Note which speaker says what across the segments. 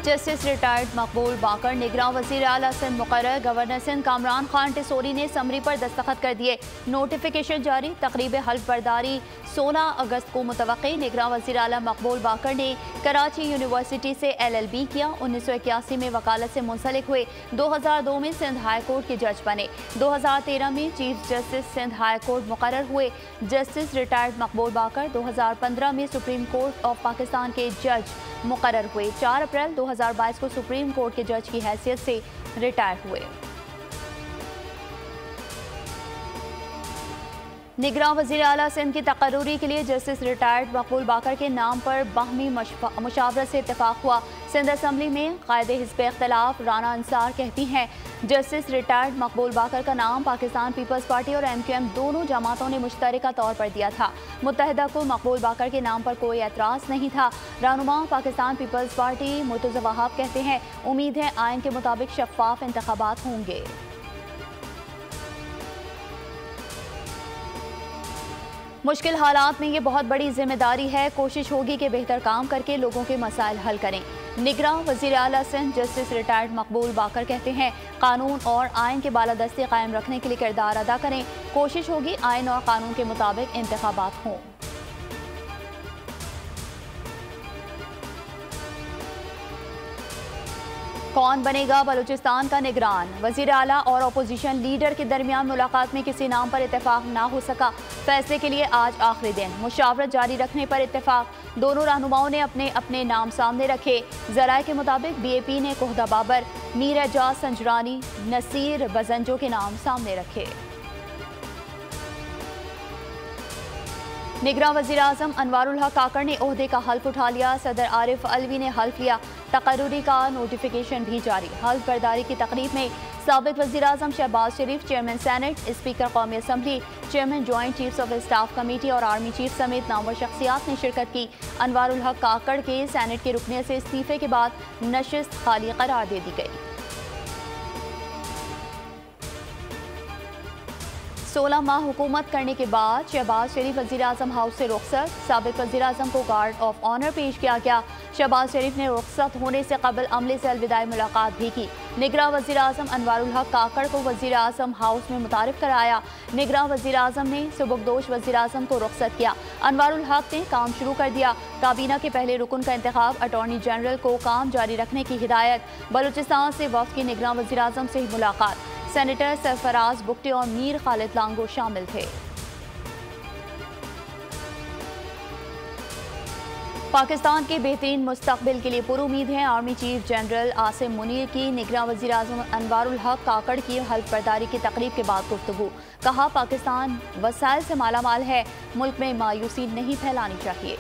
Speaker 1: Justice retired मकबूल बाकर निगरान वज़ीर आला सिंध मुकर्रर। गवर्नर सिंध कामरान खान टिसोरी ने समरी पर दस्तखत कर दिए। नोटिफिकेशन जारी। तकरीब हल्फ बर्दारी 16 अगस्त को मुतवक्की। निगरान वज़ीर आला मकबूल बाकर ने कराची यूनिवर्सिटी से LLB किया। 1981 में वकालत से मुंसलिक हुए। 2002 में सिंध हाई कोर्ट के जज बने। 2013 में chief justice Sindh high court मुकर्रर हुए। जस्टिस रिटायर्ड मकबूल बाकर 2015 में सुप्रीम कोर्ट ऑफ पाकिस्तान के जज मुकर्रर हुए। 4 अप्रैल 2022 को सुप्रीम कोर्ट के जज की हैसियत से रिटायर हुए। निगरान वज़ीर आला सिंध की तकर्रुरी के लिए जस्टिस रिटायर्ड मकबूल बाकर के नाम पर बाहमी मुशावरत से इत्तेफाक हुआ। सिंध असम्बली में कायदे हिज़्ब इख्तिलाफ राना अंसार कहती हैं जस्टिस रिटायर्ड मकबूल बाकर का नाम पाकिस्तान पीपल्स पार्टी और MQM दोनों जमातों ने मुश्तरका तौर पर दिया था। मुत्तहिदा को मकबूल बाकर के नाम पर कोई एतराज़ नहीं था। रहनुमा पाकिस्तान पीपल्स पार्टी मुर्तज़ा वहाब कहते हैं उम्मीद है आइन के मुताबिक शफ़ाफ इंतखाबात होंगे। मुश्किल हालात में ये बहुत बड़ी जिम्मेदारी है। कोशिश होगी कि बेहतर काम करके लोगों के मसाइल हल करें। निगरान वज़ीर आला सिंध जस्टिस रिटायर्ड मकबूल बाकर कहते हैं कानून और आइन के बालादस्ती कायम रखने के लिए किरदार अदा करें। कोशिश होगी आइन और कानून के मुताबिक इंतखाबात हों। कौन बनेगा बलूचिस्तान का निगरान? वज़ीर आला और अपोजिशन लीडर के दरमियान मुलाकात में किसी नाम पर इत्तेफाक ना हो सका। फैसले के लिए आज आखिरी दिन। मुशावरत जारी रखने पर इत्तेफाक। दोनों रहनुमाओं ने अपने अपने नाम सामने रखे। ज़राए के मुताबिक BAP ने कोहदा बाबर, मीर एजाज संजरानी, नसीर बजंजो के नाम सामने रखे। निगरान वज़ीर आज़म अनवारुल हक काकड़ ने ओहदे का हल्फ उठा लिया। सदर आरिफ अलवी ने हल्फ लिया। तकर्रुरी का नोटिफिकेशन भी जारी। हल्फ बर्दारी की तकरीब में साबिक वज़ीर आज़म शहबाज शरीफ, चेयरमैन सेनेट, स्पीकर कौमी assembly, chairman joint chiefs of staff committee और आर्मी चीफ समेत नामवर शख्सियात ने शिरकत की। अनवारुल हक काकड़ के सेनेट के रुकने से इस्तीफे के बाद नशिस्त खाली करार दे दी गई। 16 माह हुकूमत करने के बाद शहबाज शरीफ वज़ीर आज़म हाउस से रुखसत। साबिक वज़ीर आज़म को गार्ड ऑफ ऑनर पेश किया गया। शहबाज शरीफ ने रुखसत होने से कबल अमले से अलविदाई मुलाकात भी की। निगरान वज़ीर आज़म अनवारुल हक काकड़ को वज़ीर आज़म हाउस में मुतारिफ कराया। निगरान वज़ीर आज़म ने सुबकदोश वज़ीर आज़म को रुखसत किया। अनवारुल हक ने काम शुरू कर दिया। काबीना के पहले रुकन का इंतखाब, अटॉर्नी जनरल को काम जारी रखने की हिदायत। बलूचिस्तान से वफ़द की निगरान वज़ीर आज़म से मुलाकात। सेनेटर सरफराज बुगटी और मीर खालिद लांगो शामिल थे। पाकिस्तान के बेहतरीन मुस्तकबिल के लिए पुरुमीद हैं army chief general Asim Munir की निगरान वज़ीर आज़म अनवारुल हक काकड़ की हल्फ बर्दारी की तकरीब के बाद गुफ्तगू। कहा पाकिस्तान वसाइल से मालामाल है, मुल्क में मायूसी नहीं फैलानी चाहिए।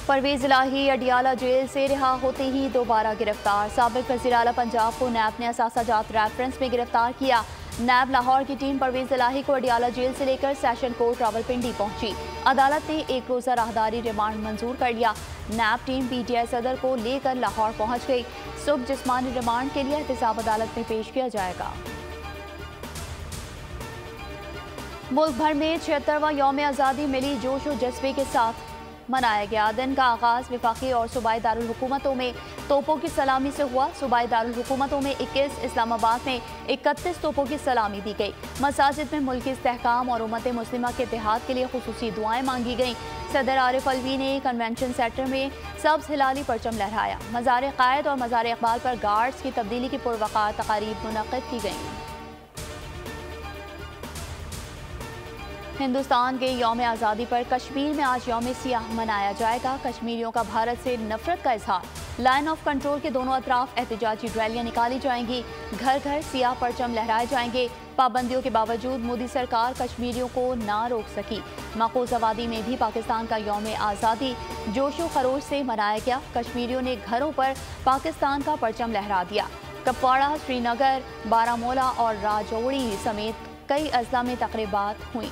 Speaker 1: परवेज़ इलाही अडियाला जेल से रिहा होते ही दोबारा गिरफ्तार। साबिक वज़ीर आला पंजाब को नैब ने असासाजात रेफरेंस में गिरफ्तार किया। नैब लाहौर की टीम परवेज़ इलाही को अडियाला जेल से लेकर सेशन कोर्ट रावलपिंडी पहुंची। अदालत ने 1 रोज़ा राहदारी रिमांड मंजूर कर लिया। नैब टीम PTI सदर को लेकर लाहौर पहुंच गई। सुबह जिस्मानी रिमांड के लिए एहतसाब अदालत में पेश किया जाएगा। मुल्क भर में 76वां यौम आज़ादी मिली जोश और जज्बे के साथ मनाया गया। दिन का आगाज वफाकी और सूबाई दारुल हुकूमतों में तोपों की सलामी से हुआ। सूबाई दारुल हुकूमतों में 21, इस्लामाबाद में 31 तोपों की सलामी दी गई। मसाजिद में मुल्क के इस्तेहकाम और उम्मत मुस्लिमा के इत्तेहाद के लिए खुसूसी दुआएं मांगी गईं। सदर आरिफ अलवी ने कन्वेंशन सेंटर में सब्ज हिलाली परचम लहराया। मज़ार कायद और मज़ार इकबाल पर गार्ड्स की तब्दीली की पुरवकार तकारीब मुनक़्क़िद की गईं। हिंदुस्तान के यौम आज़ादी पर कश्मीर में आज यौम सियाह मनाया जाएगा। कश्मीरियों का भारत से नफरत का इजहार। लाइन ऑफ कंट्रोल के दोनों अतराफ एहतजाजी रैलियां निकाली जाएंगी। घर घर सियाह परचम लहराए जाएंगे। पाबंदियों के बावजूद मोदी सरकार कश्मीरियों को ना रोक सकी। मकबूज़ आबादी में भी पाकिस्तान का यौम आज़ादी जोशो खरोश से मनाया गया। कश्मीरियों ने घरों पर पाकिस्तान का परचम लहरा दिया। कुपवाड़ा, श्रीनगर, बारामूला और राजौरी समेत कई अजला में तकरीबात हुई।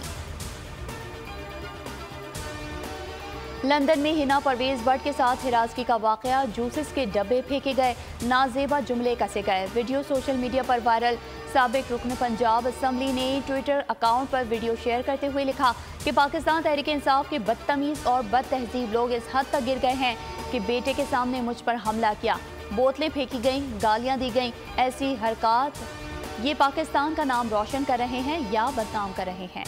Speaker 1: लंदन में हिना परवेज भट्ट के साथ हिरासगी का वाकया, जूसेस के डब्बे फेंके गए, नाजेबा जुमले कसे गए। वीडियो सोशल मीडिया पर वायरल। साबिक रुकन पंजाब असम्बली ने ट्विटर अकाउंट पर वीडियो शेयर करते हुए लिखा कि पाकिस्तान तहरीक इंसाफ के बदतमीज और बदतहजीब लोग इस हद तक गिर गए हैं कि बेटे के सामने मुझ पर हमला किया, बोतलें फेंकी गईं, गालियां दी गईं। ऐसी हरकत ये पाकिस्तान का नाम रोशन कर रहे हैं या बदनाम कर रहे हैं।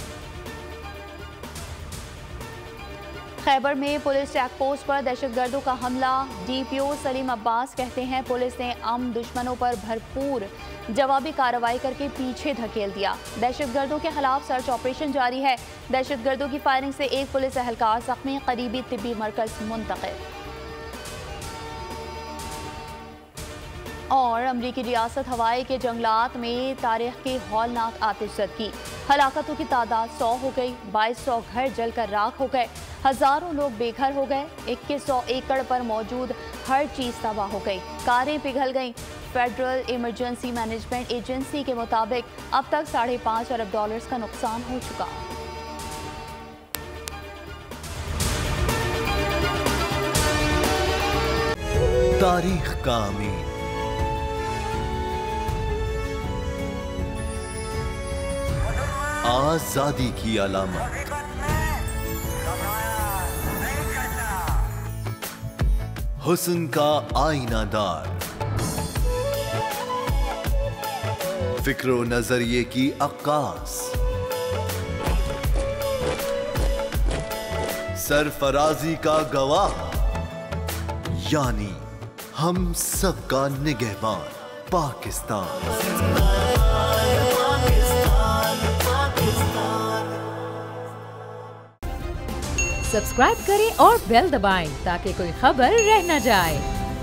Speaker 1: खैबर में पुलिस चेक पोस्ट पर दहशतगर्दों का हमला। DPO सलीम अब्बास कहते हैं पुलिस ने दुश्मनों पर भरपूर जवाबी कार्रवाई करके पीछे धकेल दिया। दहशतगर्दों के खिलाफ सर्च ऑपरेशन जारी है। दहशतगर्दों की फायरिंग से एक पुलिस एहलकार जख्मी, करीबी तिब्बी मरकज मुंतकिल। और अमरीकी रियासत हवाई के जंगलात में तारीख की हौलनाक आतिशज़दगी, हलाकतों की तादाद 100 हो गई, 2200 घर जलकर राख हो गए, हजारों लोग बेघर हो गए, 2100 एकड़ पर मौजूद हर चीज तबाह हो गई, कारें पिघल गईं। फेडरल इमरजेंसी मैनेजमेंट एजेंसी के मुताबिक अब तक $5.5 अरब का नुकसान हो चुका।
Speaker 2: तारीख का अमीर, आजादी की अलामत, हुस्न का आईनादार, फिक्र व नजरिए की अक्कास, सरफराजी का गवाह, यानी हम सबका निगहबान पाकिस्तान।
Speaker 3: सब्सक्राइब करें और बेल दबाएं ताकि कोई खबर रह न जाए।